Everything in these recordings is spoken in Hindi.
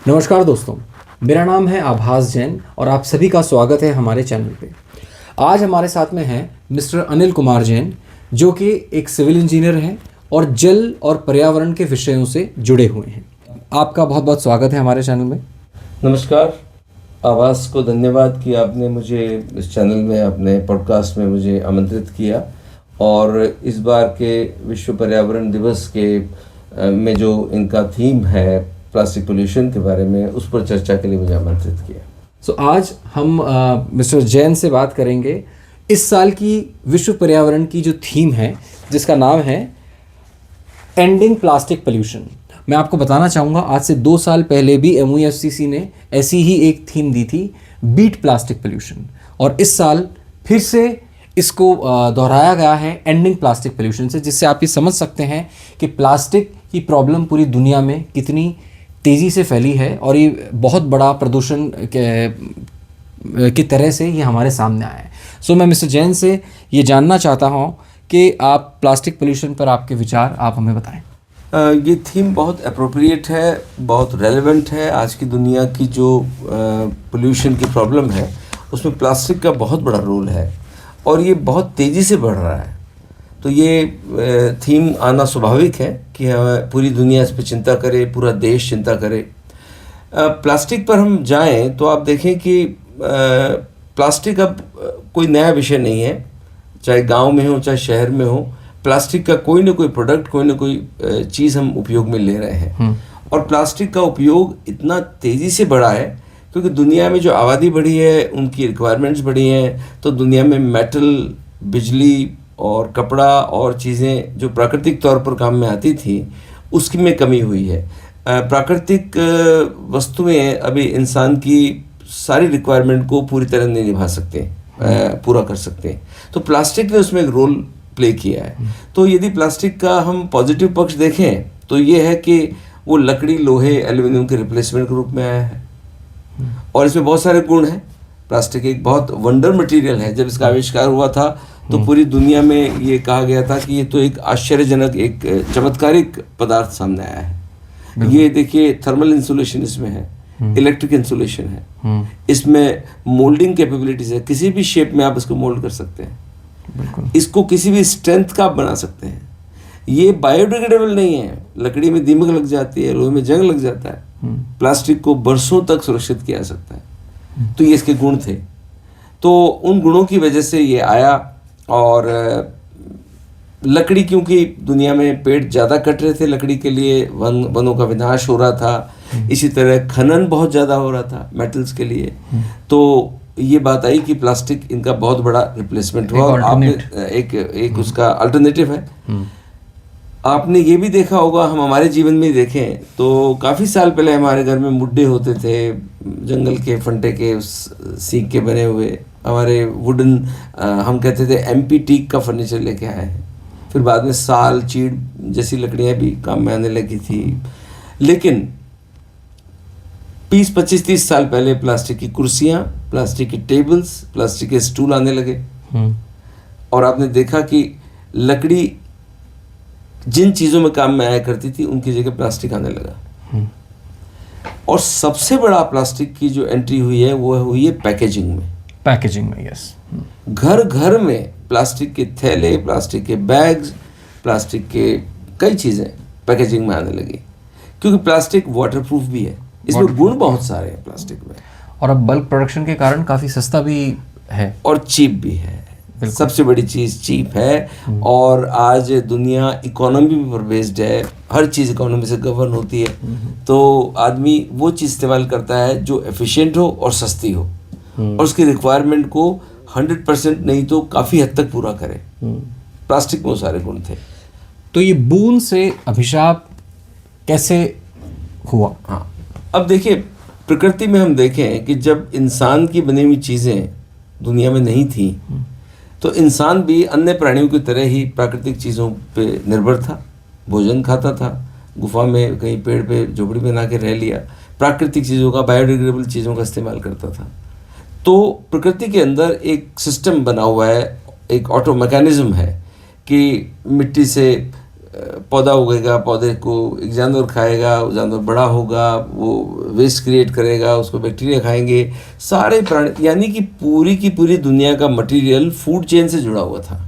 नमस्कार दोस्तों, मेरा नाम है आभास जैन और आप सभी का स्वागत है हमारे चैनल पे। आज हमारे साथ में हैं मिस्टर अनिल कुमार जैन, जो कि एक सिविल इंजीनियर हैं और जल और पर्यावरण के विषयों से जुड़े हुए हैं। आपका बहुत बहुत स्वागत है हमारे चैनल में। नमस्कार। आभास को धन्यवाद कि आपने मुझे इस चैनल में, अपने पॉडकास्ट में मुझे आमंत्रित किया और इस बार के विश्व पर्यावरण दिवस के में जो इनका थीम है प्लास्टिक पोल्यूशन के बारे में, उस पर चर्चा के लिए मुझे आमंत्रित किया। आज हम मिस्टर जैन से बात करेंगे इस साल की विश्व पर्यावरण की जो थीम है, जिसका नाम है एंडिंग प्लास्टिक पोल्यूशन। मैं आपको बताना चाहूँगा, आज से 2 साल पहले भी MOEFCC ने ऐसी ही एक थीम दी थी, बीट प्लास्टिक पोल्यूशन, और इस साल फिर से इसको दोहराया गया है एंडिंग प्लास्टिक पोल्यूशन से, जिससे आप ये समझ सकते हैं कि प्लास्टिक की प्रॉब्लम पूरी दुनिया में कितनी तेज़ी से फैली है और ये बहुत बड़ा प्रदूषण की तरह से ये हमारे सामने आया है। सो मैं मिस्टर जैन से ये जानना चाहता हूँ कि आप प्लास्टिक पोल्यूशन पर आपके विचार आप हमें बताएं। ये थीम बहुत अप्रोप्रिएट है, बहुत रेलेवेंट है। आज की दुनिया की जो पोल्यूशन की प्रॉब्लम है, उसमें प्लास्टिक का बहुत बड़ा रोल है और ये बहुत तेज़ी से बढ़ रहा है। तो ये थीम आना स्वाभाविक है कि पूरी दुनिया इस पर चिंता करे, पूरा देश चिंता करे। प्लास्टिक पर हम जाएं तो आप देखें कि प्लास्टिक अब कोई नया विषय नहीं है। चाहे गांव में हो, चाहे शहर में हो, प्लास्टिक का कोई ना कोई प्रोडक्ट, कोई ना कोई चीज़ हम उपयोग में ले रहे हैं। और प्लास्टिक का उपयोग इतना तेज़ी से बढ़ा है क्योंकि दुनिया में जो आबादी बढ़ी है, उनकी रिक्वायरमेंट्स बढ़ी हैं। तो दुनिया में मेटल, बिजली और कपड़ा और चीज़ें जो प्राकृतिक तौर पर काम में आती थी, उसकी में कमी हुई है। प्राकृतिक वस्तुएं अभी इंसान की सारी रिक्वायरमेंट को पूरी तरह नहीं निभा सकते, पूरा कर सकते। तो प्लास्टिक ने उसमें एक रोल प्ले किया है। तो यदि प्लास्टिक का हम पॉजिटिव पक्ष देखें तो ये है कि वो लकड़ी, लोहे, एल्यूमिनियम के रिप्लेसमेंट के रूप में आया है और इसमें बहुत सारे गुण हैं। प्लास्टिक एक बहुत वंडर मटेरियल है। जब इसका आविष्कार हुआ था तो पूरी दुनिया में ये कहा गया था कि ये तो एक आश्चर्यजनक, एक चमत्कारिक पदार्थ सामने आया है। ये देखिए, थर्मल इंसुलेशन इसमें है, इलेक्ट्रिक इंसुलेशन है, इसमें मोल्डिंग कैपेबिलिटीज है। किसी भी शेप में आप इसको मोल्ड कर सकते हैं, इसको किसी भी स्ट्रेंथ का आप बना सकते हैं। ये बायोडिग्रेडेबल नहीं है। लकड़ी में दीमक लग जाती है, लोहे में जंग लग जाता है, प्लास्टिक को बरसों तक सुरक्षित किया जा सकता है। तो ये इसके गुण थे। तो उन गुणों की वजह से ये आया। और लकड़ी, क्योंकि दुनिया में पेड़ ज़्यादा कट रहे थे लकड़ी के लिए, वनों का विनाश हो रहा था, इसी तरह खनन बहुत ज़्यादा हो रहा था मेटल्स के लिए, तो ये बात आई कि प्लास्टिक इनका बहुत बड़ा रिप्लेसमेंट हुआ और आपने एक उसका अल्टरनेटिव है। आपने ये भी देखा होगा, हम हमारे जीवन में देखें तो काफ़ी साल पहले हमारे घर में मुड्डे होते थे, जंगल के फंटे के, उस सीक के बने हुए। हमारे वुडन, हम कहते थे MP टीक का फर्नीचर लेके आए हैं। फिर बाद में साल, चीड़ जैसी लकड़ियाँ भी काम में आने लगी थी। लेकिन 20, 25, 30 साल पहले प्लास्टिक की कुर्सियाँ, प्लास्टिक की टेबल्स, प्लास्टिक के स्टूल आने लगे और आपने देखा कि लकड़ी जिन चीज़ों में काम में आया करती थी, उनकी जगह प्लास्टिक आने लगा। और सबसे बड़ा प्लास्टिक की जो एंट्री हुई है वो हुई है पैकेजिंग में। यस, घर घर में प्लास्टिक के थैले, प्लास्टिक के बैग्स, प्लास्टिक के कई चीज़ें पैकेजिंग में आने लगी क्योंकि प्लास्टिक वाटरप्रूफ भी है। इसमें गुण बहुत सारे हैं प्लास्टिक में, और अब बल्क प्रोडक्शन के कारण काफ़ी सस्ता भी है और चीप भी है। सबसे बड़ी चीज़ चीप है। और आज दुनिया इकोनॉमी पर बेस्ड है, हर चीज़ इकोनॉमी से गवर्न होती है। तो आदमी वो चीज़ इस्तेमाल करता है जो एफिशिएंट हो और सस्ती हो और उसकी रिक्वायरमेंट को 100% नहीं तो काफ़ी हद तक पूरा करे। प्लास्टिक में वो सारे गुण थे। तो ये बूंद से अभिशाप कैसे हुआ? हाँ, अब देखिए, प्रकृति में हम देखें कि जब इंसान की बनी हुई चीज़ें दुनिया में नहीं थी तो इंसान भी अन्य प्राणियों की तरह ही प्राकृतिक चीज़ों पे निर्भर था, भोजन खाता था, गुफा में कहीं पेड़ पे झोपड़ी बना के रह लिया, प्राकृतिक चीज़ों का, बायोडिग्रेडेबल चीज़ों का इस्तेमाल करता था। तो प्रकृति के अंदर एक सिस्टम बना हुआ है, एक ऑटो मैकेनिज्म है कि मिट्टी से पौधा उगेगा, पौधे को एक जानवर खाएगा, वो जानवर बड़ा होगा, वो वेस्ट क्रिएट करेगा, उसको बैक्टीरिया खाएंगे, सारे प्राणी, यानी कि पूरी की पूरी दुनिया का मटेरियल फूड चेन से जुड़ा हुआ था।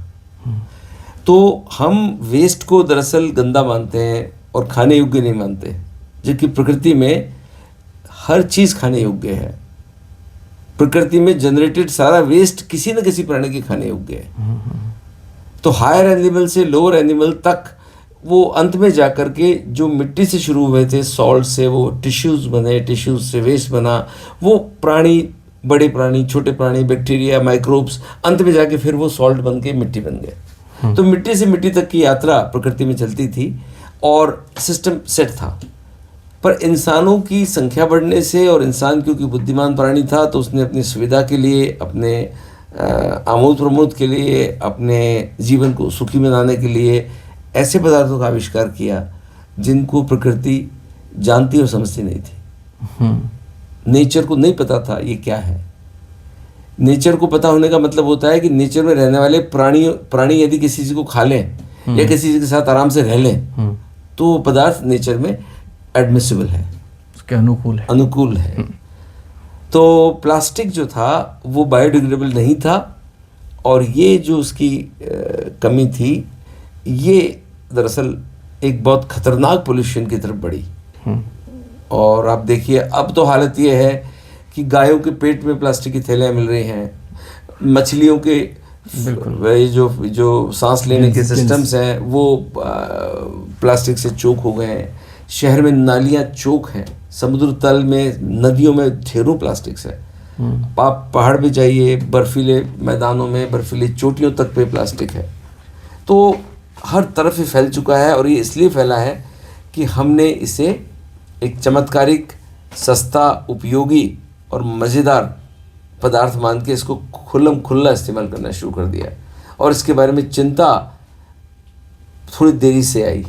तो हम वेस्ट को दरअसल गंदा मानते हैं और खाने योग्य नहीं मानते, जबकि प्रकृति में हर चीज़ खाने योग्य है। प्रकृति में जनरेटेड सारा वेस्ट किसी न किसी प्राणी के खाने योग्य है। तो हायर एनिमल से लोअर एनिमल तक वो अंत में जाकर के जो मिट्टी से शुरू हुए थे, सॉल्ट से वो टिश्यूज़ बने, टिश्यूज़ से वेस्ट बना, वो प्राणी, बड़े प्राणी, छोटे प्राणी, बैक्टीरिया, माइक्रोब्स, अंत में जाके फिर वो सॉल्ट बन के मिट्टी बन गए। तो मिट्टी से मिट्टी तक की यात्रा प्रकृति में चलती थी और सिस्टम सेट था। पर इंसानों की संख्या बढ़ने से, और इंसान क्योंकि बुद्धिमान प्राणी था, तो उसने अपनी सुविधा के लिए, अपने आमोद प्रमोद के लिए, अपने जीवन को सुखी बनाने के लिए ऐसे पदार्थों का आविष्कार किया जिनको प्रकृति जानती और समझती नहीं थी। नेचर को नहीं पता था ये क्या है। नेचर को पता होने का मतलब होता है कि नेचर में रहने वाले प्राणी यदि किसी चीज़ को खा लें या किसी चीज़ के साथ आराम से रह लें, तो वो पदार्थ नेचर में एडमिसिबल है, उसके अनुकूल है। तो प्लास्टिक जो था वो बायोडिग्रेडेबल नहीं था, और ये जो उसकी कमी थी, ये दरअसल एक बहुत खतरनाक पोल्यूशन की तरफ बढ़ी। और आप देखिए अब तो हालत ये है कि गायों के पेट में प्लास्टिक की थैलियाँ मिल रही हैं, मछलियों के वही जो सांस लेने के सिस्टम्स हैं वो प्लास्टिक से चोक हो गए हैं। शहर में नालियाँ चोक हैं, समुद्र तल में, नदियों में ढेरों प्लास्टिक्स है। आप पहाड़ पे जाइए, बर्फीले मैदानों में, बर्फीली चोटियों तक पे प्लास्टिक है। तो हर तरफ ही फैल चुका है, और ये इसलिए फैला है कि हमने इसे एक चमत्कारिक, सस्ता, उपयोगी और मज़ेदार पदार्थ मान के इसको खुल्लम खुल्ला इस्तेमाल करना शुरू कर दिया। और इसके बारे में चिंता थोड़ी देरी से आई,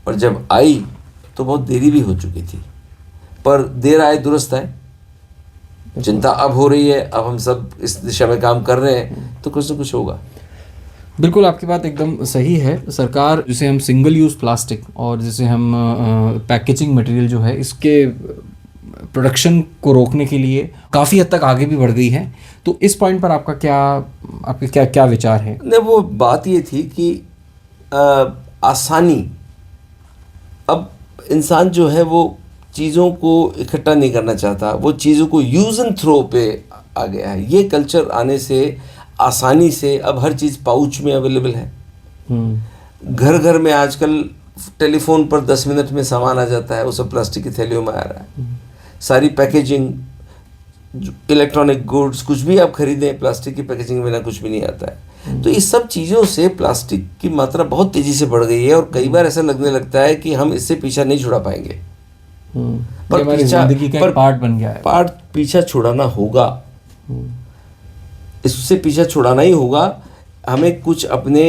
और जब आई तो बहुत देरी भी हो चुकी थी। पर देर आए दुरुस्त आए, चिंता अब हो रही है, अब हम सब इस दिशा में काम कर रहे हैं, तो कुछ ना कुछ होगा। बिल्कुल, आपकी बात एकदम सही है। सरकार जिसे हम सिंगल यूज़ प्लास्टिक और जिसे हम पैकेजिंग मटेरियल जो है, इसके प्रोडक्शन को रोकने के लिए काफ़ी हद तक आगे भी बढ़ गई है। तो इस पॉइंट पर आपके क्या विचार है? नहीं, वो बात ये थी कि आसानी, अब इंसान जो है वो चीज़ों को इकट्ठा नहीं करना चाहता, वो चीज़ों को यूज़ एंड थ्रो पे आ गया है। ये कल्चर आने से आसानी से अब हर चीज़ पाउच में अवेलेबल है। घर घर में आजकल टेलीफोन पर 10 मिनट में सामान आ जाता है, वो सब प्लास्टिक की थैलियों में आ रहा है। सारी पैकेजिंग, इलेक्ट्रॉनिक गुड्स, कुछ भी आप खरीदें, प्लास्टिक की पैकेजिंग में ना कुछ भी नहीं आता है। तो इस सब चीज़ों से प्लास्टिक की मात्रा बहुत तेज़ी से बढ़ गई है, और कई बार ऐसा लगने लगता है कि हम इससे पीछा नहीं छुड़ा पाएंगे। पर जिंदगी का पार्ट बन गया है। पार्ट पीछा छुड़ाना होगा, इससे पीछा छुड़ाना ही होगा। हमें कुछ अपने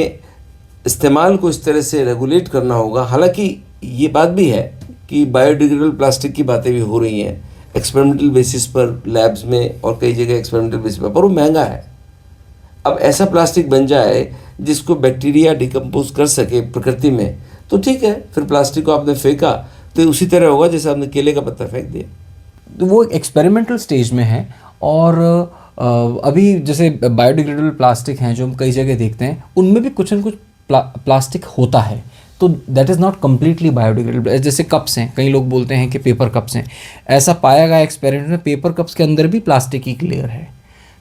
इस्तेमाल को इस तरह से रेगुलेट करना होगा। हालांकि ये बात भी है कि बायोडिग्रेडेबल प्लास्टिक की बातें भी हो रही हैं एक्सपेरिमेंटल बेसिस पर, लैब्स में और कई जगह एक्सपेरिमेंटल बेसिस पर वो महंगा है। अब ऐसा प्लास्टिक बन जाए जिसको बैक्टीरिया डिकम्पोज कर सके प्रकृति में, तो ठीक है, फिर प्लास्टिक को आपने फेंका तो उसी तरह होगा जैसे आपने केले का पत्ता फेंक दिया। तो वो एक्सपेरिमेंटल स्टेज में है। और अभी जैसे बायोडिग्रेडेबल प्लास्टिक हैं जो हम कई जगह देखते हैं, उनमें भी कुछ न कुछ प्लास्टिक होता है, तो that is not completely biodegradable. जैसे कप्स हैं, कई लोग बोलते हैं कि पेपर कप्स हैं, ऐसा पाया गया एक्सपेरिमेंट में, पेपर कप्स के अंदर भी प्लास्टिक की लेयर है।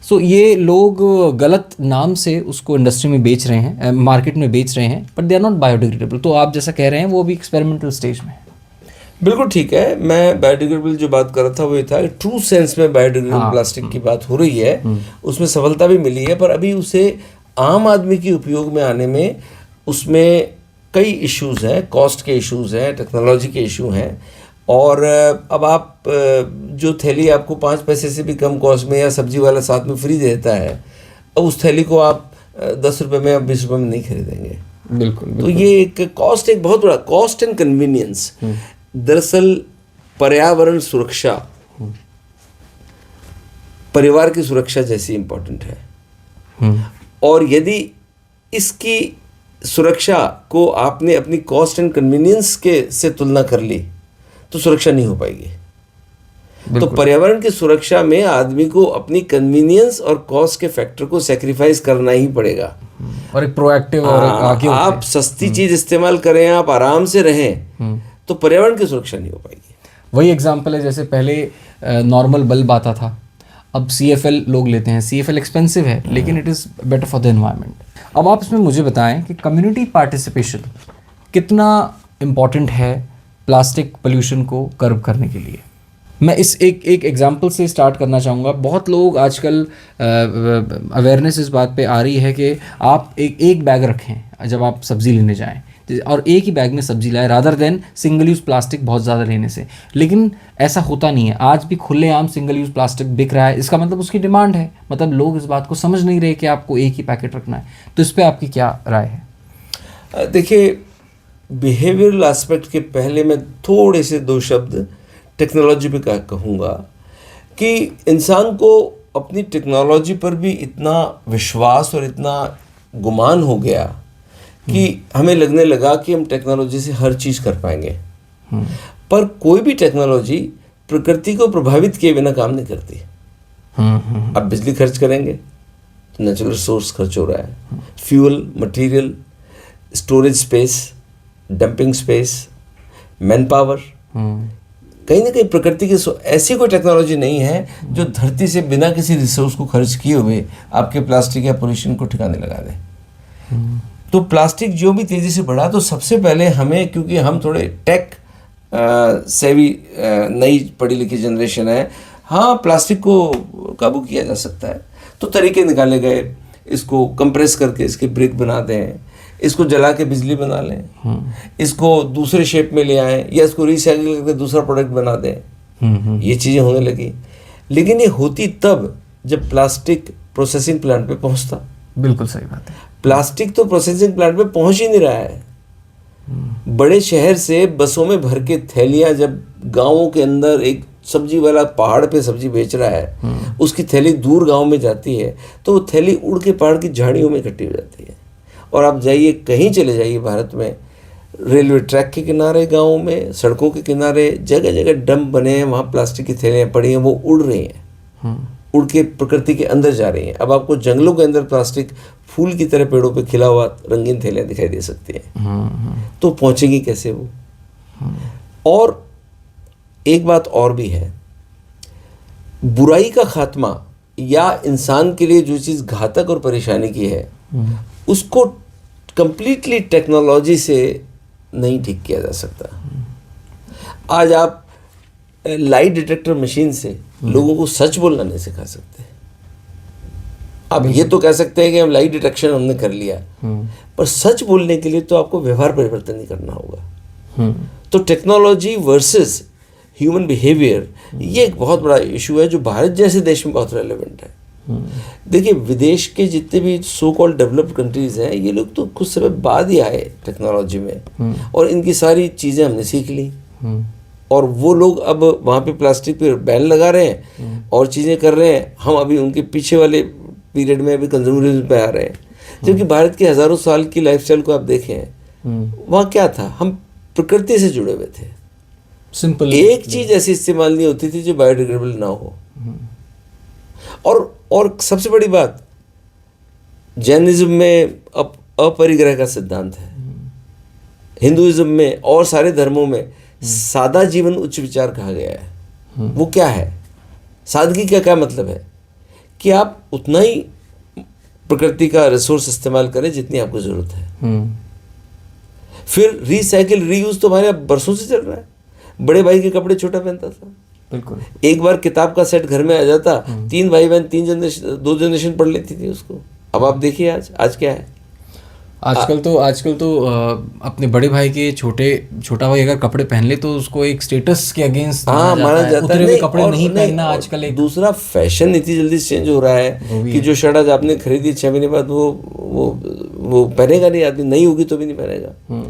सो ये लोग गलत नाम से उसको इंडस्ट्री में बेच रहे हैं, मार्केट में बेच रहे हैं, but they are not biodegradable. तो आप जैसा कह रहे हैं वो भी एक्सपेरिमेंटल स्टेज में है। बिल्कुल ठीक है। मैं बायोडिग्रेडेबल जो बात कर रहा था वो ये था कि ट्रू सेंस में बायोडिग्रेडेबल प्लास्टिक की बात हो रही है, उसमें सफलता भी मिली है, पर अभी उसे आम आदमी के उपयोग में आने में उसमें कई इश्यूज़ हैं, कॉस्ट के इश्यूज़ हैं, टेक्नोलॉजी के इशू हैं। और अब आप जो थैली आपको 5 पैसे से भी कम कॉस्ट में या सब्जी वाला साथ में फ्री देता है, अब उस थैली को आप 10 रुपये में या 20 रुपये में नहीं खरीदेंगे। बिल्कुल। तो ये एक कॉस्ट, एक बहुत बड़ा कॉस्ट एंड कन्वीनियंस। दरअसल पर्यावरण सुरक्षा परिवार की सुरक्षा जैसी इम्पोर्टेंट है। और यदि इसकी सुरक्षा को आपने अपनी कॉस्ट एंड कन्वीनियंस के से तुलना कर ली तो सुरक्षा नहीं हो पाएगी। तो पर्यावरण की सुरक्षा में आदमी को अपनी कन्वीनियंस और कॉस्ट के फैक्टर को सेक्रीफाइस करना ही पड़ेगा। और एक प्रोएक्टिव और आगे आप सस्ती चीज इस्तेमाल करें, आप आराम से रहें, तो पर्यावरण की सुरक्षा नहीं हो पाएगी। वही एग्जांपल है जैसे पहले नॉर्मल बल्ब आता था, अब CFL लोग लेते हैं। CFL एक्सपेंसिव है लेकिन it is better for the environment. अब आप इसमें मुझे बताएं कि कम्युनिटी पार्टिसिपेशन कितना इम्पॉर्टेंट है प्लास्टिक पोल्यूशन को कर्व करने के लिए। मैं इस एक एग्जांपल से स्टार्ट करना चाहूँगा। बहुत लोग आजकल अवेयरनेस इस बात पे आ रही है कि आप एक बैग रखें जब आप सब्ज़ी लेने जाएं और एक ही बैग में सब्जी लाए rather than single use plastic बहुत ज़्यादा लेने से। लेकिन ऐसा होता नहीं है। आज भी खुलेआम सिंगल यूज़ प्लास्टिक बिक रहा है। इसका मतलब उसकी डिमांड है, मतलब लोग इस बात को समझ नहीं रहे कि आपको एक ही पैकेट रखना है। तो इस पर आपकी क्या राय है? देखिए, बिहेवियरल एस्पेक्ट के पहले मैं थोड़े से 2 शब्द टेक्नोलॉजी पे कहूँगा कि इंसान को अपनी टेक्नोलॉजी पर भी इतना विश्वास और इतना गुमान हो गया कि हमें लगने लगा कि हम टेक्नोलॉजी से हर चीज़ कर पाएंगे। पर कोई भी टेक्नोलॉजी प्रकृति को प्रभावित किए बिना काम नहीं करती। अब बिजली खर्च करेंगे तो नेचुरल रिसोर्स खर्च हो रहा है, fuel, material, storage space, dumping space, man power. कहीं ना कहीं प्रकृति की ऐसी कोई टेक्नोलॉजी नहीं है जो धरती से बिना किसी रिसोर्स को खर्च किए हुए आपके प्लास्टिक या पोल्यूशन को ठिकाने लगा दे। तो प्लास्टिक जो भी तेज़ी से बढ़ा, तो सबसे पहले हमें, क्योंकि हम थोड़े टेक सेवी नई पढ़ी लिखी जनरेशन है, हाँ प्लास्टिक को काबू किया जा सकता है। तो तरीके निकाले गए, इसको कंप्रेस करके इसके ब्रिक बना दें, इसको जला के बिजली बना लें, इसको दूसरे शेप में ले आएँ, या इसको रिसाइकिल करके दूसरा प्रोडक्ट बना दें। ये चीज़ें होने लगी। लेकिन ये होती तब जब प्लास्टिक प्रोसेसिंग प्लांट पे पहुंचता। बिल्कुल सही बात है। प्लास्टिक तो प्रोसेसिंग प्लांट पे पहुंच ही नहीं रहा है। बड़े शहर से बसों में भर के थैलियाँ जब गाँवों के अंदर एक सब्जी वाला पहाड़ पे सब्जी बेच रहा है, उसकी थैली दूर गांव में जाती है तो वो थैली उड़ के पहाड़ की झाड़ियों में इकट्ठी हो जाती है। और आप जाइए, कहीं चले जाइए भारत में, रेलवे ट्रैक के किनारे, गाँव में, सड़कों के किनारे जगह जगह डंप बने हैं, वहाँ प्लास्टिक की थैलियाँ पड़ी हैं, वो उड़ रही हैं, उड़ के प्रकृति के अंदर जा रही हैं। अब आपको जंगलों के अंदर प्लास्टिक फूल की तरह पेड़ों पे खिला हुआ रंगीन थैलियाँ दिखाई दे सकती हैं। तो पहुँचेगी कैसे वो? और एक बात और भी है, बुराई का खात्मा या इंसान के लिए जो चीज़ घातक और परेशानी की है उसको कंप्लीटली टेक्नोलॉजी से नहीं ठीक किया जा सकता। आज आप लाई डिटेक्टर मशीन से लोगों को सच बोलना नहीं सिखा सकते। अब ये तो कह सकते हैं कि हम लाई डिटेक्शन हमने कर लिया, पर सच बोलने के लिए तो आपको व्यवहार परिवर्तन ही करना होगा। तो टेक्नोलॉजी वर्सेस ह्यूमन बिहेवियर, ये एक बहुत बड़ा इशू है जो भारत जैसे देश में बहुत रेलेवेंट है। देखिए, विदेश के जितने भी सो कॉल्ड डेवलप्ड कंट्रीज हैं, ये लोग तो कुछ समय बाद ही आए टेक्नोलॉजी में, और इनकी सारी चीज़ें हमने सीख ली। और वो लोग अब वहाँ पे प्लास्टिक पे बैन लगा रहे हैं और चीज़ें कर रहे हैं। हम अभी उनके पीछे वाले पीरियड में अभी कंज्यूमरिज्म पे आ रहे हैं। जबकि भारत की हज़ारों साल की लाइफस्टाइल को आप देखें, वहाँ क्या था, हम प्रकृति से जुड़े हुए थे। सिंपल एक चीज़ ऐसी इस्तेमाल नहीं होती थी जो बायोडिग्रेडेबल ना हो। और सबसे बड़ी बात, जैनिज्म में अपरिग्रह का सिद्धांत है, हिंदुइज्म में और सारे धर्मों में सादा जीवन उच्च विचार कहा गया है। वो क्या है? सादगी का क्या मतलब है? कि आप उतना ही प्रकृति का रिसोर्स इस्तेमाल करें जितनी आपको ज़रूरत है। फिर रिसाइकिल रीयूज तो हमारे बरसों से चल रहा है। बड़े भाई के कपड़े छोटा पहनता था, बिल्कुल, एक बार किताब का सेट घर में आ जाता, 3 भाई बहन 2 जनरेशन पढ़ लेती थी उसको। अब आप देखिए आज क्या है। आजकल तो अपने बड़े भाई के छोटा भाई अगर कपड़े पहन ले तो उसको एक स्टेटस के अगेंस्ट माना जाता है। उतरे हुए कपड़े नहीं पहनना आजकल एक दूसरा फैशन इतनी जल्दी चेंज हो रहा है कि जो शर्ट आज आपने खरीदी 6 महीने बाद वो पहनेगा नहीं आदमी, नहीं होगी तो भी नहीं पहनेगा।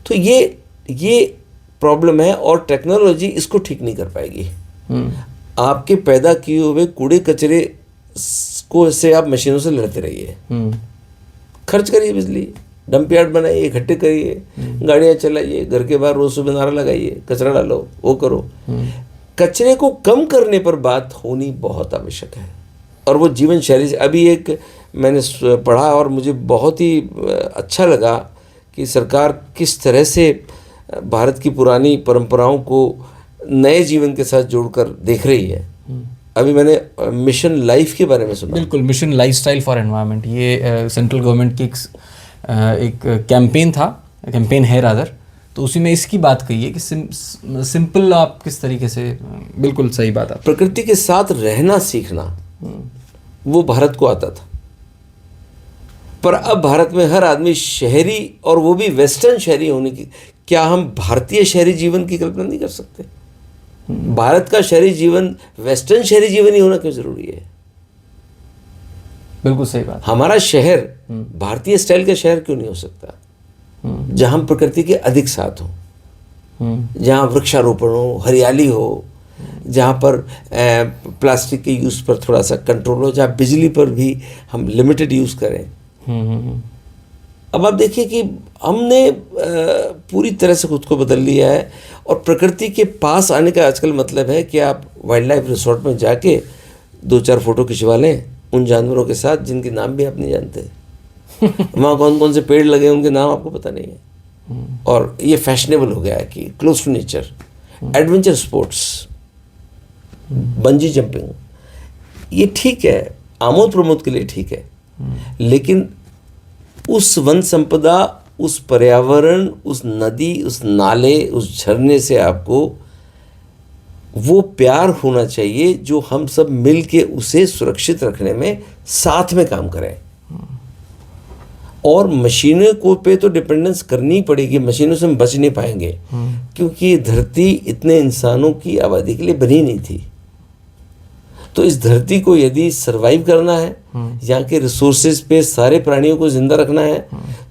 तो ये प्रॉब्लम है और टेक्नोलॉजी इसको ठीक नहीं कर पाएगी। आपके पैदा किए हुए कूड़े कचरे को से आप मशीनों से लड़ते रहिए, खर्च करिए बिजली, डंप यार्ड बनाइए, इकट्ठे करिए, गाड़ियाँ चलाइए, घर के बाहर रोज सुबह नारा लगाइए, कचरा डालो, वो करो। कचरे को कम करने पर बात होनी बहुत आवश्यक है। और वो जीवन शैली से, अभी एक मैंने पढ़ा और मुझे बहुत ही अच्छा लगा कि सरकार किस तरह से भारत की पुरानी परंपराओं को नए जीवन के साथ जोड़कर देख रही है। अभी मैंने मिशन लाइफ के बारे में सुना। बिल्कुल, मिशन लाइफस्टाइल फॉर एनवायरनमेंट, ये सेंट्रल गवर्नमेंट की एक कैंपेन था, कैंपेन है रादर, तो उसी में इसकी बात कही है कि सिंपल आप किस तरीके से, बिल्कुल सही बात है। प्रकृति के साथ रहना सीखना वो भारत को आता था, पर अब भारत में हर आदमी शहरी, और वो भी वेस्टर्न शहरी होने की, क्या हम भारतीय शहरी जीवन की कल्पना नहीं कर सकते? भारत का शहरी जीवन वेस्टर्न शहरी जीवन ही होना क्यों जरूरी है? बिल्कुल सही बात। हमारा शहर भारतीय स्टाइल का शहर क्यों नहीं हो सकता, जहां हम प्रकृति के अधिक साथ हो, जहां वृक्षारोपण हो, हरियाली हो, जहाँ पर प्लास्टिक के यूज़ पर थोड़ा सा कंट्रोल हो, जहाँ बिजली पर भी हम लिमिटेड यूज़ करें। अब आप देखिए कि हमने पूरी तरह से खुद को बदल लिया है, और प्रकृति के पास आने का आजकल मतलब है कि आप वाइल्ड लाइफ रिसोर्ट में जाके 2-4 फोटो खिंचवा लें उन जानवरों के साथ जिनके नाम भी आप नहीं जानते। वहाँ कौन कौन से पेड़ लगे उनके नाम आपको पता नहीं है। और ये फैशनेबल हो गया है कि close to nature, adventure sports, bungee jumping, ये ठीक है, आमोद प्रमोद के लिए ठीक है, लेकिन उस वन संपदा, उस पर्यावरण, उस नदी, उस नाले, उस झरने से आपको वो प्यार होना चाहिए जो हम सब मिल के उसे सुरक्षित रखने में साथ में काम करें। और मशीनों को पे तो डिपेंडेंस करनी पड़ेगी, मशीनों से हम बच नहीं पाएंगे, क्योंकि धरती इतने इंसानों की आबादी के लिए बनी नहीं थी। तो इस धरती को यदि सरवाइव करना है, यहाँ के रिसोर्सेज पे सारे प्राणियों को जिंदा रखना है,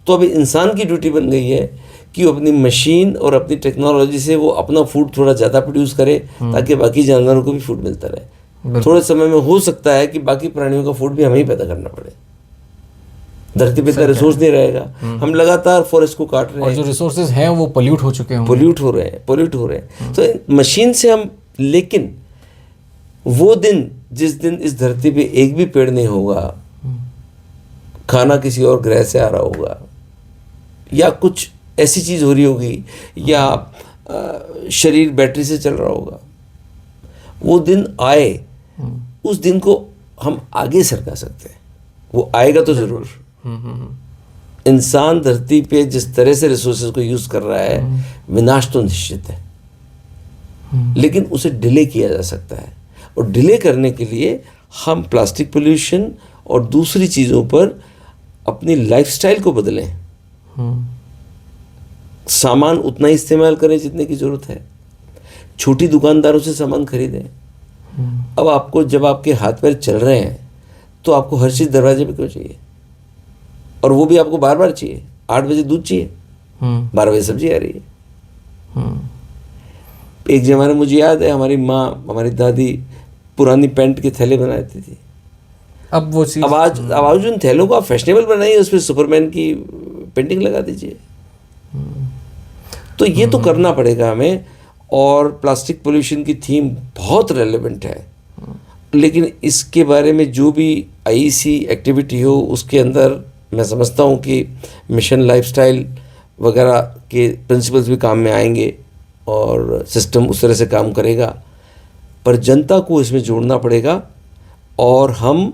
तो अभी इंसान की ड्यूटी बन गई है कि वो अपनी मशीन और अपनी टेक्नोलॉजी से वो अपना फूड थोड़ा ज़्यादा प्रोड्यूस करे, ताकि बाकी जानवरों को भी फूड मिलता रहे। थोड़े समय में हो सकता है कि बाकी प्राणियों का फूड भी हमें ही पैदा करना पड़े, धरती पे इतना रिसोर्स नहीं रहेगा। हम लगातार फॉरेस्ट को काट रहे हैं, और जो रिसोर्सेज हैं वो पोल्यूट हो चुके हैं, पोल्यूट हो रहे हैं। तो मशीन से हम, लेकिन वो दिन जिस दिन इस धरती पे एक भी पेड़ नहीं होगा, खाना किसी और ग्रह से आ रहा होगा, या कुछ ऐसी चीज़ हो रही होगी, या शरीर बैटरी से चल रहा होगा, वो दिन आए, उस दिन को हम आगे सरका सकते हैं। वो आएगा तो ज़रूर। इंसान धरती पे जिस तरह से रिसोर्सेज को यूज़ कर रहा है, विनाश तो निश्चित है, लेकिन उसे डिले किया जा सकता है। और डिले करने के लिए हम प्लास्टिक पोल्यूशन और दूसरी चीज़ों पर अपनी लाइफस्टाइल को बदलें। सामान उतना ही इस्तेमाल करें जितने की ज़रूरत है, छोटी दुकानदारों से सामान खरीदें। अब आपको, जब आपके हाथ पैर चल रहे हैं, तो आपको हर चीज़ दरवाजे पे क्यों चाहिए? और वो भी आपको बार बार चाहिए। 8 बजे दूध चाहिए, 12 बजे सब्जी आ रही है। एक ज़माने मुझे याद है, हमारी माँ, हमारी दादी पुरानी पैंट के थैले बनाती थी। अब वो चीज़, अब आज उन थैलों को आप फैशनेबल बनाइए, उस पर सुपरमैन की पेंटिंग लगा दीजिए। तो ये तो करना पड़ेगा हमें। और प्लास्टिक पोल्यूशन की थीम बहुत रेलेवेंट है, लेकिन इसके बारे में जो भी आईईसी एक्टिविटी हो, उसके अंदर मैं समझता हूँ कि मिशन लाइफस्टाइल वगैरह के प्रिंसिपल्स भी काम में आएंगे और सिस्टम उस तरह से काम करेगा। पर जनता को इसमें जोड़ना पड़ेगा, और हम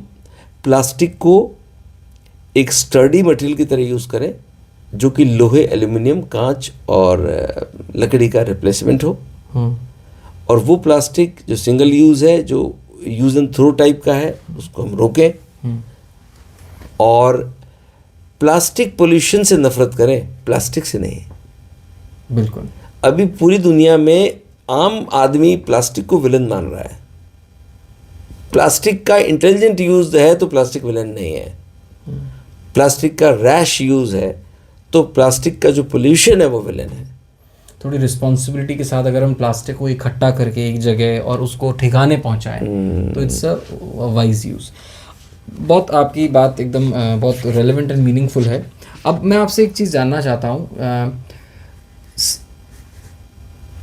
प्लास्टिक को एक स्टर्डी मटेरियल की तरह यूज़ करें, जो कि लोहे, एल्यूमिनियम, कांच और लकड़ी का रिप्लेसमेंट हो। और वो प्लास्टिक जो सिंगल यूज़ है, जो यूज़ एंड थ्रो टाइप का है, उसको हम रोकें। और प्लास्टिक पोल्यूशन से नफरत करें, प्लास्टिक से नहीं। बिल्कुल। अभी पूरी दुनिया में आम आदमी प्लास्टिक को विलन मान रहा है। प्लास्टिक का इंटेलिजेंट यूज़ है तो प्लास्टिक विलन नहीं है। प्लास्टिक का रैश यूज़ है तो प्लास्टिक का जो पोल्यूशन है वो विलन है। थोड़ी रिस्पॉन्सिबिलिटी के साथ अगर हम प्लास्टिक को इकट्ठा करके एक जगह और उसको ठिकाने पहुंचाएं, तो इट्स अ वाइज यूज़। बहुत आपकी बात एकदम बहुत रेलेवेंट एंड मीनिंगफुल है। अब मैं आपसे एक चीज़ जानना चाहता हूँ,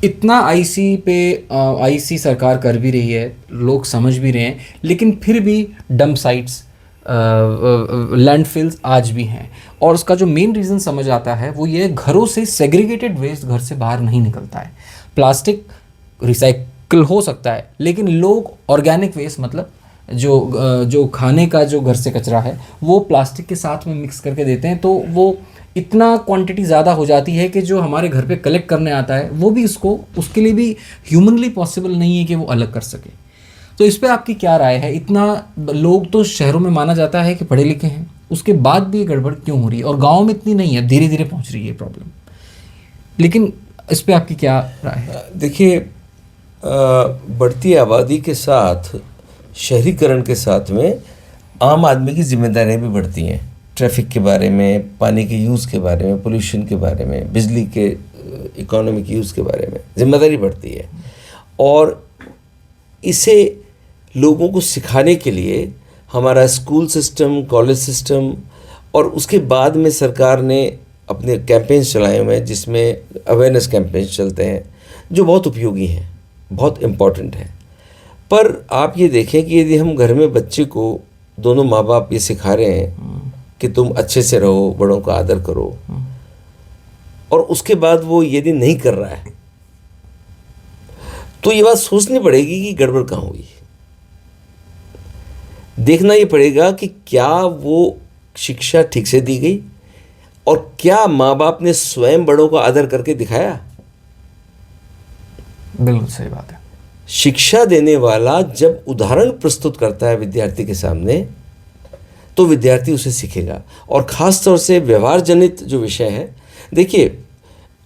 इतना आईसी सरकार कर भी रही है, लोग समझ भी रहे हैं, लेकिन फिर भी डंप साइट्स, लैंडफिल्स आज भी हैं। और उसका जो मेन रीज़न समझ आता है वो ये, घरों से सेग्रीगेटेड वेस्ट घर से बाहर नहीं निकलता है। प्लास्टिक रिसाइकिल हो सकता है, लेकिन लोग ऑर्गेनिक वेस्ट, मतलब जो खाने का जो घर से कचरा है वो प्लास्टिक के साथ में मिक्स करके देते हैं, तो वो इतना क्वांटिटी ज़्यादा हो जाती है कि जो हमारे घर पे कलेक्ट करने आता है वो भी उसके लिए भी ह्यूमनली पॉसिबल नहीं है कि वो अलग कर सके। तो इस पे आपकी क्या राय है? इतना लोग तो शहरों में माना जाता है कि पढ़े लिखे हैं, उसके बाद भी ये गड़बड़ क्यों हो रही है? और गाँव में इतनी नहीं है, धीरे धीरे पहुँच रही है प्रॉब्लम, लेकिन इस पे आपकी क्या राय है? देखिए, बढ़ती आबादी के साथ, शहरीकरण के साथ में आम आदमी की जिम्मेदारियां भी बढ़ती हैं। ट्रैफिक के बारे में, पानी के यूज़ के बारे में, पोल्यूशन के बारे में, बिजली के इकोनॉमिक यूज़ के बारे में जिम्मेदारी बढ़ती है। और इसे लोगों को सिखाने के लिए हमारा स्कूल सिस्टम, कॉलेज सिस्टम, और उसके बाद में सरकार ने अपने कैंपेन्स चलाए हुए हैं, जिसमें अवेयरनेस कैंपेन्स चलते हैं जो बहुत उपयोगी हैं, बहुत इम्पॉर्टेंट है। पर आप ये देखें कि यदि हम घर में बच्चे को, दोनों माँ बाप ये सिखा रहे हैं कि तुम अच्छे से रहो, बड़ों का आदर करो, और उसके बाद वो यदि नहीं कर रहा है, तो ये बात सोचनी पड़ेगी कि गड़बड़ कहाँ हुई। देखना ये पड़ेगा कि क्या वो शिक्षा ठीक से दी गई, और क्या माँ बाप ने स्वयं बड़ों का आदर करके दिखाया। बिल्कुल सही बात है। शिक्षा देने वाला जब उदाहरण प्रस्तुत करता है विद्यार्थी के सामने, तो विद्यार्थी उसे सीखेगा। और ख़ास तौर से व्यवहार जनित जो विषय है, देखिए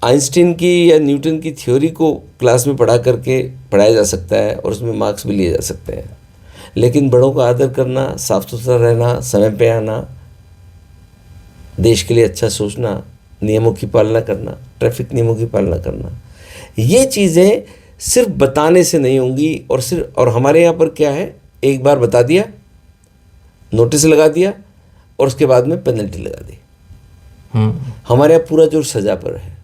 आइंस्टीन की या न्यूटन की थ्योरी को क्लास में पढ़ाया जा सकता है और उसमें मार्क्स भी लिए जा सकते हैं, लेकिन बड़ों का आदर करना, साफ सुथरा रहना, समय पे आना, देश के लिए अच्छा सोचना, नियमों की पालना करना, ट्रैफिक नियमों की पालना करना, ये चीज़ें सिर्फ बताने से नहीं होंगी। और हमारे यहाँ पर क्या है, एक बार बता दिया, नोटिस लगा दिया, और उसके बाद में पेनल्टी लगा दी। हमारे यहाँ पूरा जोर सजा पर है।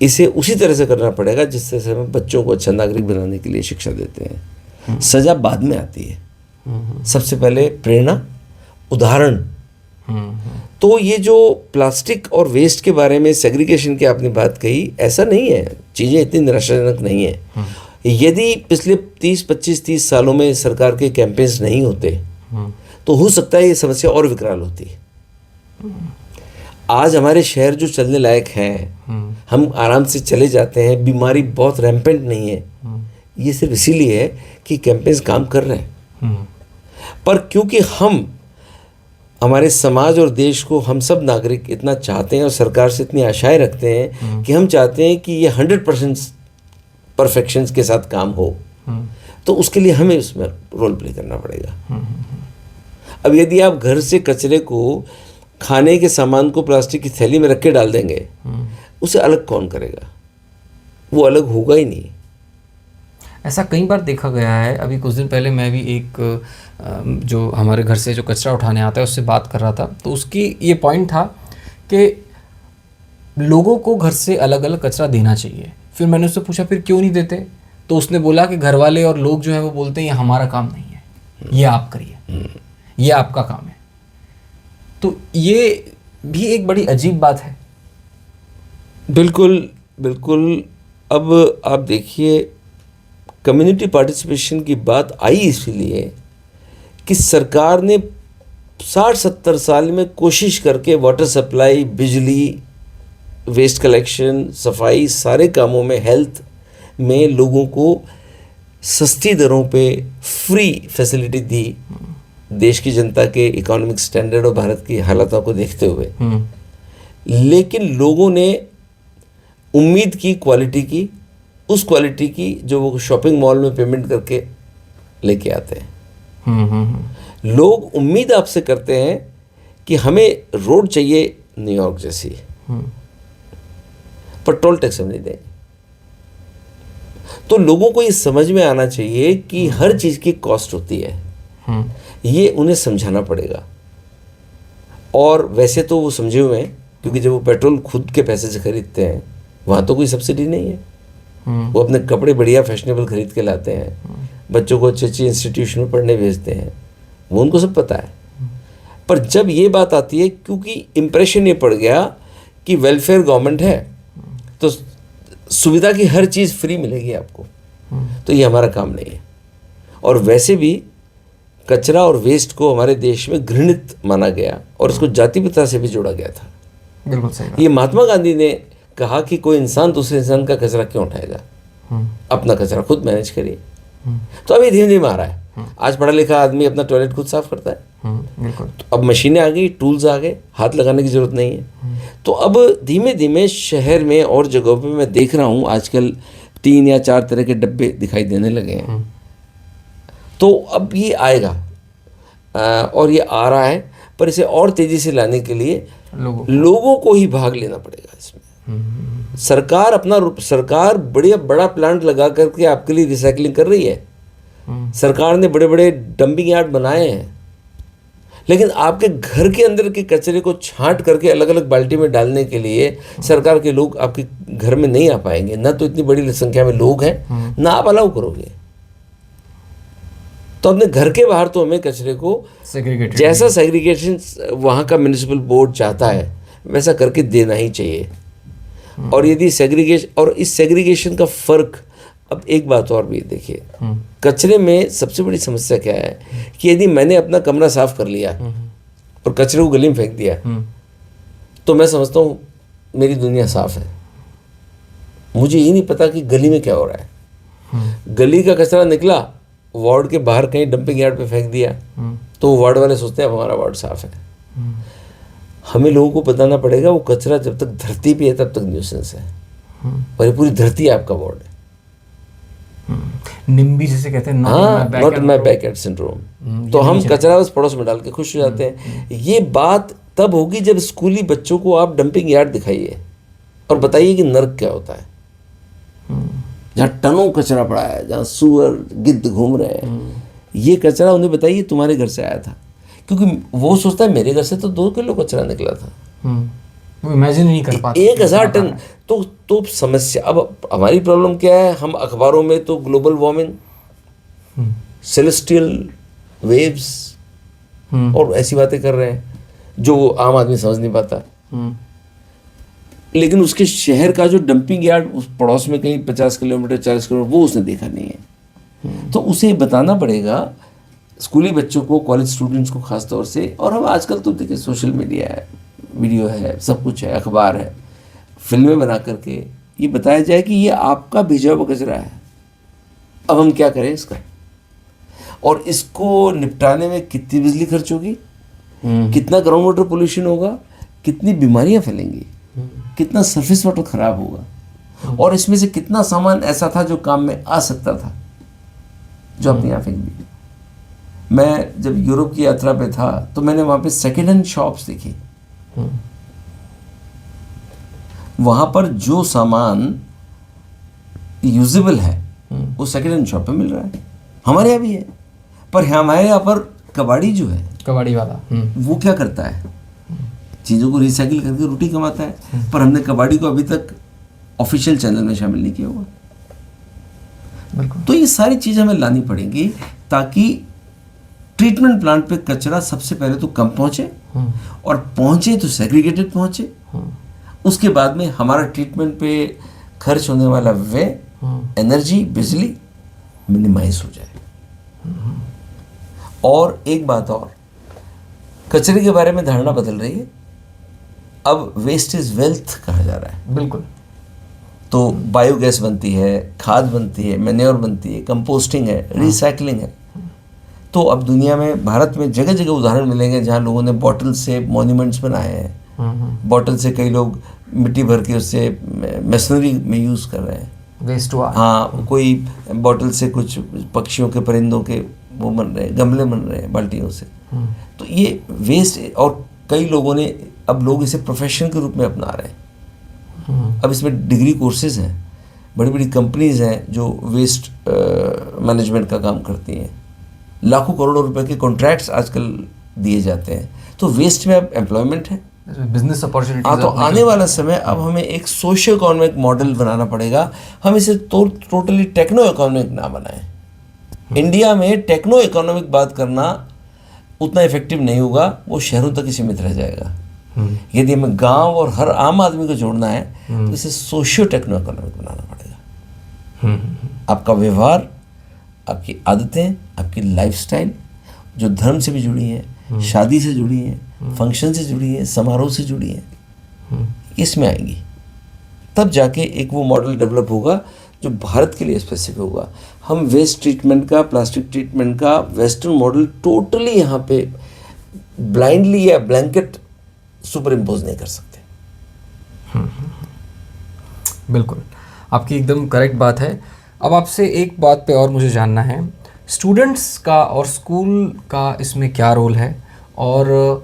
इसे उसी तरह से करना पड़ेगा जिस तरह से हम बच्चों को अच्छा नागरिक बनाने के लिए शिक्षा देते हैं। सजा बाद में आती है, सबसे पहले प्रेरणा, उदाहरण। तो ये जो प्लास्टिक और वेस्ट के बारे में सेग्रीगेशन की आपने बात कही, ऐसा नहीं है, चीज़ें इतनी निराशाजनक नहीं है। यदि पिछले 25-30 सालों में सरकार के कैंपेन्स नहीं होते तो हो सकता है ये समस्या और विकराल होती। आज हमारे शहर जो चलने लायक हैं, हम आराम से चले जाते हैं, बीमारी बहुत रैम्पेंट नहीं है, ये सिर्फ इसीलिए है कि कैंपेन्स काम कर रहे हैं। पर क्योंकि हमारे समाज और देश को हम सब नागरिक इतना चाहते हैं और सरकार से इतनी आशाएं रखते हैं कि हम चाहते हैं कि ये 100% परफेक्शंस के साथ काम हो, तो उसके लिए हमें उसमें रोल प्ले करना पड़ेगा। अब यदि आप घर से कचरे को, खाने के सामान को प्लास्टिक की थैली में रख के डाल देंगे, उसे अलग कौन करेगा? वो अलग होगा ही नहीं। ऐसा कई बार देखा गया है। अभी कुछ दिन पहले मैं भी एक जो हमारे घर से जो कचरा उठाने आता है उससे बात कर रहा था, तो उसकी ये पॉइंट था कि लोगों को घर से अलग अलग कचरा देना चाहिए। फिर मैंने उससे पूछा फिर क्यों नहीं देते, तो उसने बोला कि घर वाले और लोग जो हैं वो बोलते हैं ये हमारा काम नहीं है, ये आप करिए, ये आपका काम है। तो ये भी एक बड़ी अजीब बात है। बिल्कुल बिल्कुल। अब आप देखिए, कम्युनिटी पार्टिसिपेशन की बात आई इसलिए कि सरकार ने 60-70 साल में कोशिश करके वाटर सप्लाई, बिजली, वेस्ट कलेक्शन, सफाई, सारे कामों में, हेल्थ में लोगों को सस्ती दरों पे फ्री फैसिलिटी दी, देश की जनता के इकोनॉमिक स्टैंडर्ड और भारत की हालातों को देखते हुए। लेकिन लोगों ने उम्मीद की क्वालिटी की, उस क्वालिटी की जो वो शॉपिंग मॉल में पेमेंट करके लेके आते हैं। लोग उम्मीद आपसे करते हैं कि हमें रोड चाहिए न्यूयॉर्क जैसी, पेट्रोल टैक्स हम नहीं देंगे। तो लोगों को ये समझ में आना चाहिए कि हर चीज़ की कॉस्ट होती है, ये उन्हें समझाना पड़ेगा। और वैसे तो वो समझे हुए हैं, क्योंकि जब वो पेट्रोल खुद के पैसे से खरीदते हैं वहाँ तो कोई सब्सिडी नहीं है। वो अपने कपड़े बढ़िया फैशनेबल खरीद के लाते हैं, बच्चों को अच्छे अच्छे इंस्टीट्यूशन में पढ़ने भेजते हैं, वो उनको सब पता है। पर जब ये बात आती है, क्योंकि इम्प्रेशन ये पड़ गया कि वेलफेयर गवर्नमेंट है तो सुविधा की हर चीज़ फ्री मिलेगी आपको, तो ये हमारा काम नहीं है। और वैसे भी कचरा और वेस्ट को हमारे देश में घृणित माना गया और इसको जाति प्रथा से भी जोड़ा गया था। बिल्कुल सही। ये महात्मा गांधी ने कहा कि कोई इंसान दूसरे इंसान का कचरा क्यों उठाएगा, अपना कचरा खुद मैनेज करिए। तो अभी धीमे धीमे आ रहा है। आज पढ़ा लिखा आदमी अपना टॉयलेट खुद साफ करता है। बिल्कुल। तो अब मशीनें आ गई, टूल्स आ गए, हाथ लगाने की जरूरत नहीं है। तो अब धीमे धीमे शहर में और जगहों पे मैं देख रहा हूँ आजकल 3 या 4 तरह के डब्बे दिखाई देने लगे हैं। तो अब ये आएगा और ये आ रहा है, पर इसे और तेज़ी से लाने के लिए लोगों को ही भाग लेना पड़ेगा इसमें। सरकार बड़ा प्लांट लगा करके आपके लिए रिसाइकलिंग कर रही है। सरकार ने बड़े बड़े डंपिंग यार्ड बनाए हैं, लेकिन आपके घर के अंदर के कचरे को छांट करके अलग अलग बाल्टी में डालने के लिए सरकार के लोग आपके घर में नहीं आ पाएंगे। ना तो इतनी बड़ी संख्या में लोग हैं, ना आप अलाउ करोगे। तो अपने घर के बाहर तो हमें कचरे को जैसा सेग्रीगेशन वहाँ का म्युनिसिपल बोर्ड चाहता है वैसा करके देना ही चाहिए। और यदि सेग्रीगेशन, और इस सेग्रीगेशन का फ़र्क, अब एक बात और भी देखिए, कचरे में सबसे बड़ी समस्या क्या है कि यदि मैंने अपना कमरा साफ कर लिया और कचरे को गली में फेंक दिया, तो मैं समझता हूँ मेरी दुनिया साफ है। मुझे ये नहीं पता कि गली में क्या हो रहा है। गली का कचरा निकला, वार्ड के बाहर कहीं डंपिंग यार्ड पे फेंक दिया, तो वार्ड वाले सोचते हैं अब हमारा वार्ड साफ है। हमें लोगों को बताना पड़ेगा वो कचरा जब तक धरती पे है तब तक न्यूसेंस है, और ये पूरी धरती आपका वार्ड है। निम्बी जिसे कहते हैं, not in my backyard syndrome. तो हम कचरा बस पड़ोस में डाल के खुश हो जाते हैं। ये बात तब होगी जब स्कूली बच्चों को आप डंपिंग यार्ड दिखाइए और बताइए कि नर्क क्या होता है, जहाँ टनों कचरा पड़ा है, जहाँ सुअर गिद्ध घूम रहे हैं। ये कचरा उन्हें बताइए तुम्हारे घर से आया था, क्योंकि वो सोचता है मेरे घर से तो 2 किलो कचरा निकला था। वो इमेजिन नहीं कर पाते। 1000 टन। तो समस्या, अब हमारी प्रॉब्लम क्या है, हम अखबारों में तो ग्लोबल वार्मिंग, सेलेस्टियल वेव्स और ऐसी बातें कर रहे हैं जो आम आदमी समझ नहीं पाता। लेकिन उसके शहर का जो डंपिंग यार्ड उस पड़ोस में कहीं 50 किलोमीटर 40 किलोमीटर, वो उसने देखा नहीं है। तो उसे बताना पड़ेगा स्कूली बच्चों को, कॉलेज स्टूडेंट्स को खास तौर से। और हम आजकल तो देखिए सोशल मीडिया है, वीडियो है, सब कुछ है, अखबार है, फिल्में बना करके ये बताया जाए कि ये आपका भेजा हुआ कचरा है, अब हम क्या करें इसका, और इसको निपटाने में कितनी बिजली खर्च होगी, कितना ग्राउंड वाटर पोल्यूशन होगा, कितनी बीमारियां फैलेंगी, कितना सरफेस वाटर खराब होगा, और इसमें से कितना सामान ऐसा था जो काम में आ सकता था जो आपने यहाँ फेंक दिया। मैं जब यूरोप की यात्रा पे था तो मैंने वहाँ पे सेकेंड हैंड शॉप्स देखी। वहाँ पर जो सामान यूजेबल है वो सेकेंड हैंड शॉप पे मिल रहा है। हमारे यहाँ भी है, पर हमारे यहाँ पर कबाड़ी जो है, कबाड़ी वाला, वो क्या करता है, चीज़ों को रिसाइकिल करके रोटी कमाता है। पर हमने कबाड़ी को अभी तक ऑफिशियल चैनल में शामिल नहीं किया हुआ। तो ये सारी चीज़ हमें लानी पड़ेगी ताकि ट्रीटमेंट प्लांट पे कचरा सबसे पहले तो कम पहुंचे, और पहुंचे तो सेग्रीगेटेड पहुंचे। उसके बाद में हमारा ट्रीटमेंट पे खर्च होने वाला व्यय, एनर्जी, बिजली मिनिमाइज हो जाए। और एक बात और, कचरे के बारे में धारणा बदल रही है। अब वेस्ट इज वेल्थ कहा जा रहा है। बिल्कुल। तो बायोगैस बनती है, खाद बनती है, मैन्योर बनती है, कंपोस्टिंग है, रिसाइकलिंग है। तो अब दुनिया में, भारत में जगह जगह उदाहरण मिलेंगे जहाँ लोगों ने बॉटल से मॉन्यूमेंट्स बनाए हैं। बॉटल से कई लोग मिट्टी भर के उससे मशीनरी में यूज़ कर रहे हैं, वेस्ट हुआ। हाँ, कोई बॉटल से कुछ पक्षियों के, परिंदों के वो बन रहे हैं, गमले बन रहे हैं बाल्टियों से। तो ये वेस्ट, और कई लोगों ने, अब लोग इसे प्रोफेशन के रूप में अपना रहे हैं। अब इसमें डिग्री कोर्सेज हैं, बड़ी बड़ी कंपनीज हैं जो वेस्ट मैनेजमेंट का काम करती हैं। लाखों करोड़ों रुपए के कॉन्ट्रैक्ट्स आजकल दिए जाते हैं, तो वेस्ट में अब एम्प्लॉयमेंट है, बिजनेस अपॉर्चुनिटी। तो आने वाला समय अब हमें एक सोशियो इकोनॉमिक मॉडल बनाना पड़ेगा। हम इसे टोटली टेक्नो इकोनॉमिक ना बनाएं। इंडिया में टेक्नो इकोनॉमिक बात करना उतना इफेक्टिव नहीं होगा, वो शहरों तक ही सीमित रह जाएगा। यदि हमें गांव और हर आम आदमी को जोड़ना है तो इसे सोशियो टेक्नो इकोनॉमिक बनाना पड़ेगा। आपका व्यवहार, आपकी आदतें, आपकी लाइफस्टाइल जो धर्म से भी जुड़ी है, शादी से जुड़ी है, फंक्शन से जुड़ी है, समारोह से जुड़ी है, इसमें आएंगी। तब जाके एक वो मॉडल डेवलप होगा जो भारत के लिए स्पेसिफिक होगा। हम वेस्ट ट्रीटमेंट का, प्लास्टिक ट्रीटमेंट का वेस्टर्न मॉडल टोटली यहाँ पे ब्लाइंडली या ब्लैंकेट सुपर इम्पोज नहीं कर सकते। बिल्कुल, आपकी एकदम करेक्ट बात है। अब आपसे एक बात पे और मुझे जानना है, स्टूडेंट्स का और स्कूल का इसमें क्या रोल है, और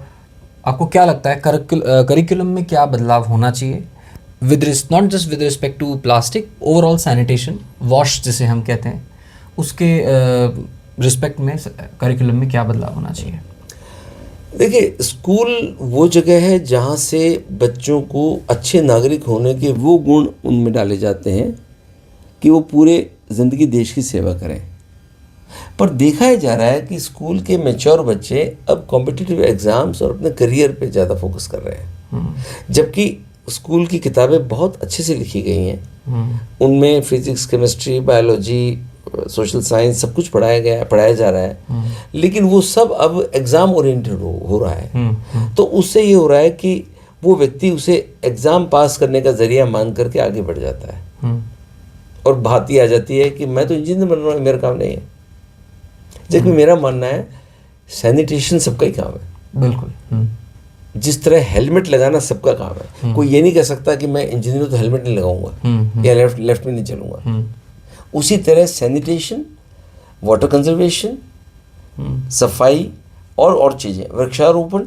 आपको क्या लगता है करिकुलम में क्या बदलाव होना चाहिए not just with respect to plastic, overall sanitation, wash जिसे हम कहते हैं, उसके रिस्पेक्ट में करिकुलम में क्या बदलाव होना चाहिए? देखिए, स्कूल वो जगह है जहाँ से बच्चों को अच्छे नागरिक होने के वो गुण उनमें डाले जाते हैं कि वो पूरे ज़िंदगी देश की सेवा करें। पर देखा जा रहा है कि स्कूल के मैच्योर बच्चे अब कॉम्पिटिटिव एग्ज़ाम्स और अपने करियर पे ज़्यादा फोकस कर रहे हैं, जबकि स्कूल की किताबें बहुत अच्छे से लिखी गई हैं। उनमें physics, chemistry, biology, social science सब कुछ पढ़ाया जा रहा है, लेकिन वो सब अब एग्ज़ाम ओरिएंटेड हो रहा है। तो उससे ये हो रहा है कि वो व्यक्ति उसे एग्ज़ाम पास करने का ज़रिया मान करके आगे बढ़ जाता है, और बात ही आ जाती है कि मैं तो इंजीनियर बन रहा हूँ, मेरा काम नहीं है। जबकि मेरा मानना है सैनिटेशन सबका ही काम है। बिल्कुल। जिस तरह हेलमेट लगाना सबका काम है, कोई ये नहीं कह सकता कि मैं इंजीनियर तो हेलमेट नहीं लगाऊंगा या लेफ्ट में नहीं चलूंगा। उसी तरह सैनिटेशन, वाटर कंजर्वेशन, सफाई और चीज़ें, वृक्षारोपण,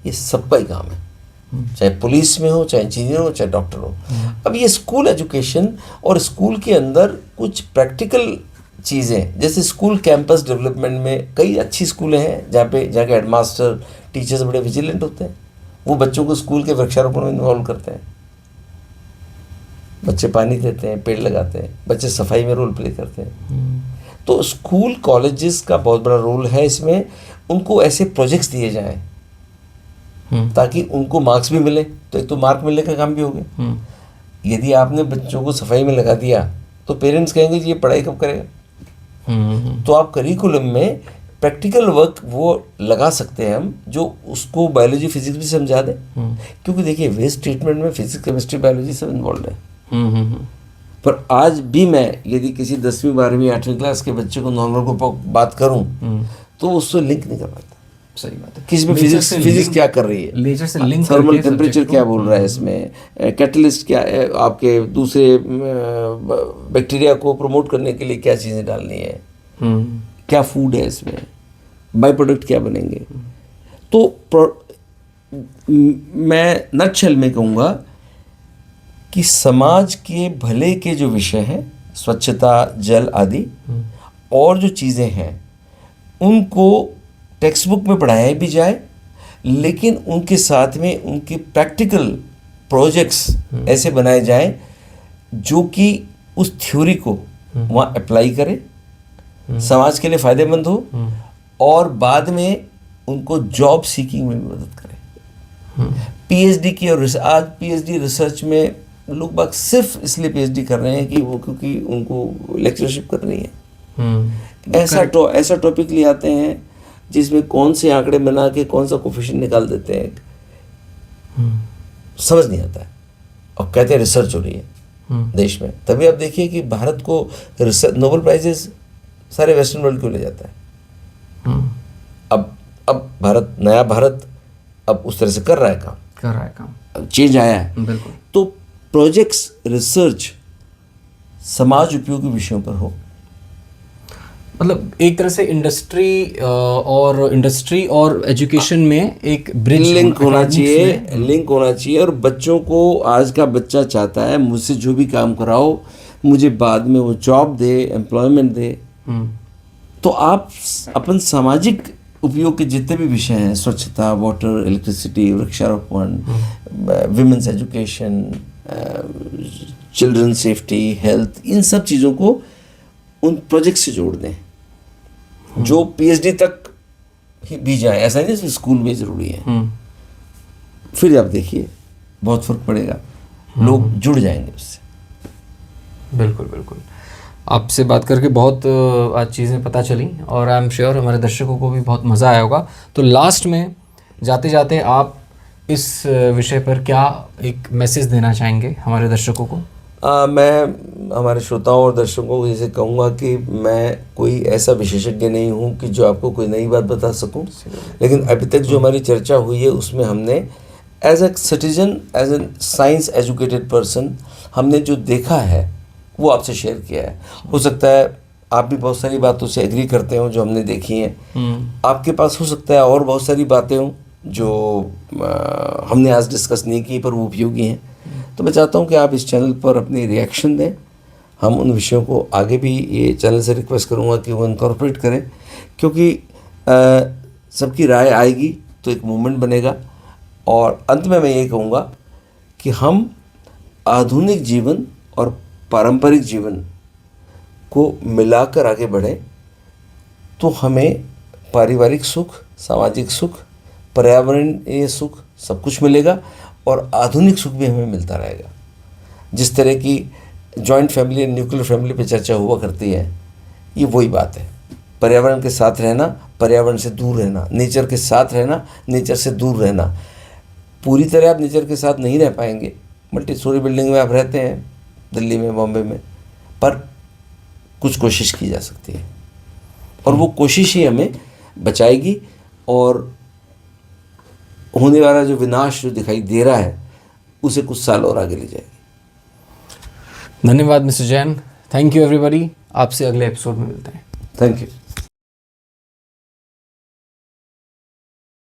ये सबका ही काम है, चाहे पुलिस में हो, चाहे इंजीनियर हो, चाहे डॉक्टर हो। अब ये स्कूल एजुकेशन और स्कूल के अंदर कुछ प्रैक्टिकल चीज़ें, जैसे स्कूल कैंपस डेवलपमेंट में कई अच्छी स्कूलें हैं जहाँ के हेडमास्टर, टीचर्स बड़े विजिलेंट होते हैं, वो बच्चों को स्कूल के वृक्षारोपण में इन्वॉल्व करते हैं, बच्चे पानी देते हैं, पेड़ लगाते हैं, बच्चे सफाई में रोल प्ले करते हैं। तो स्कूल कॉलेजेस का बहुत बड़ा रोल है इसमें। उनको ऐसे प्रोजेक्ट्स दिए जाएं ताकि उनको मार्क्स भी मिले, तो एक तो मार्क मिलने का काम भी हो गया। यदि आपने बच्चों को सफाई में लगा दिया तो पेरेंट्स कहेंगे जी ये पढ़ाई कब करेगा। तो आप करिकुलम में प्रैक्टिकल वर्क वो लगा सकते हैं हम, जो उसको बायोलॉजी फिजिक्स भी समझा दें, क्योंकि देखिए वेस्ट ट्रीटमेंट में फिजिक्स, केमिस्ट्री, बायोलॉजी सब इन्वॉल्व है। पर आज भी मैं यदि किसी 10वीं 12वीं 8वीं क्लास के बच्चे को नॉर्मल को बात करूं तो उससे लिंक नहीं कर पाता। सही बात है। किसी में फिजिक्स क्या कर रही है, नेचर से लिंक, थर्मल टेम्परेचर क्या बोल रहा है इसमें, कैटलिस्ट क्या है, आपके दूसरे बैक्टीरिया को प्रमोट करने के लिए क्या चीज़ें डालनी है, क्या फूड है इसमें, बाई प्रोडक्ट क्या बनेंगे। तो मैं नटशेल में कहूँगा कि समाज के भले के जो विषय हैं, स्वच्छता, जल आदि, और जो चीज़ें हैं उनको टेक्स्ट बुक में पढ़ाया भी जाए, लेकिन उनके साथ में उनके प्रैक्टिकल प्रोजेक्ट्स ऐसे बनाए जाएं जो कि उस थ्योरी को वहाँ अप्लाई करे, समाज के लिए फ़ायदेमंद हो, और बाद में उनको जॉब सीकिंग में भी मदद करे। पीएचडी की, और आज पीएचडी रिसर्च में लोग बाग सिर्फ इसलिए पीएचडी कर रहे हैं कि वो क्योंकि उनको लेक्चरशिप करनी है। ऐसा टॉपिक ले आते हैं जिसमें कौन से आंकड़े बना के कौन सा कोफिशिएंट निकाल देते हैं, समझ नहीं आता है, और कहते हैं रिसर्च हो रही है देश में। तभी आप देखिए कि भारत को नोबेल प्राइजेस सारे वेस्टर्न वर्ल्ड को ले जाता है। अब भारत, नया भारत अब उस तरह से कर रहा है काम, चेंज आया है। बिल्कुल। तो प्रोजेक्ट्स, रिसर्च समाज उपयोगी विषयों पर हो, मतलब एक तरह से इंडस्ट्री और एजुकेशन में एक ब्रिज लिंक होना चाहिए। और बच्चों को, आज का बच्चा चाहता है मुझसे जो भी काम कराओ मुझे बाद में वो जॉब दे, एम्प्लॉयमेंट दे। तो आप अपन सामाजिक उपयोग के जितने भी विषय हैं, स्वच्छता, वाटर, इलेक्ट्रिसिटी, वृक्षारोपण, women's education, children safety, health, इन सब चीज़ों को उन प्रोजेक्ट से जोड़ दें जो पीएचडी तक ही भी जाए। ऐसा नहीं सिर्फ स्कूल में ज़रूरी है। फिर आप देखिए बहुत फ़र्क पड़ेगा, लोग जुड़ जाएंगे उससे। बिल्कुल बिल्कुल, आपसे बात करके बहुत आज चीज़ें पता चली और आई एम श्योर हमारे दर्शकों को भी बहुत मज़ा आया होगा। तो लास्ट में जाते जाते आप इस विषय पर क्या एक मैसेज देना चाहेंगे हमारे दर्शकों को? मैं हमारे श्रोताओं और दर्शकों को जैसे कहूँगा कि मैं कोई ऐसा विशेषज्ञ नहीं हूँ कि जो आपको कोई नई बात बता सकूँ, लेकिन अभी तक जो हमारी चर्चा हुई है उसमें हमने as a citizen, as a science educated person, हमने जो देखा है वो आपसे शेयर किया है। हो सकता है आप भी बहुत सारी बातों से एग्री करते हो जो हमने देखी हैं, आपके पास हो सकता है और बहुत सारी बातें हों जो हमने आज डिस्कस नहीं की पर वो उपयोगी हैं। तो मैं चाहता हूँ कि आप इस चैनल पर अपनी रिएक्शन दें, हम उन विषयों को आगे भी ये चैनल से रिक्वेस्ट करूँगा कि वो इनकॉर्पोरेट करें, क्योंकि सबकी राय आएगी तो एक मूवमेंट बनेगा। और अंत में मैं ये कहूँगा कि हम आधुनिक जीवन और पारंपरिक जीवन को मिलाकर आगे बढ़ें तो हमें पारिवारिक सुख, सामाजिक सुख, पर्यावरणीय सुख सब कुछ मिलेगा और आधुनिक सुख भी हमें मिलता रहेगा। जिस तरह की जॉइंट फैमिली, न्यूक्लियर फैमिली पे चर्चा हुआ करती है, ये वही बात है। पर्यावरण के साथ रहना, पर्यावरण से दूर रहना, नेचर के साथ रहना, नेचर से दूर रहना। पूरी तरह आप नेचर के साथ नहीं रह पाएंगे, मल्टी स्टोरी बिल्डिंग में आप रहते हैं दिल्ली में, बॉम्बे में, पर कुछ कोशिश की जा सकती है और वो कोशिश ही हमें बचाएगी और होने वाला जो विनाश जो दिखाई दे रहा है उसे कुछ साल और आगे ले जाएगी। धन्यवाद mister Jain, thank you everybody. आपसे अगले एपिसोड में मिलते हैं। Thank you.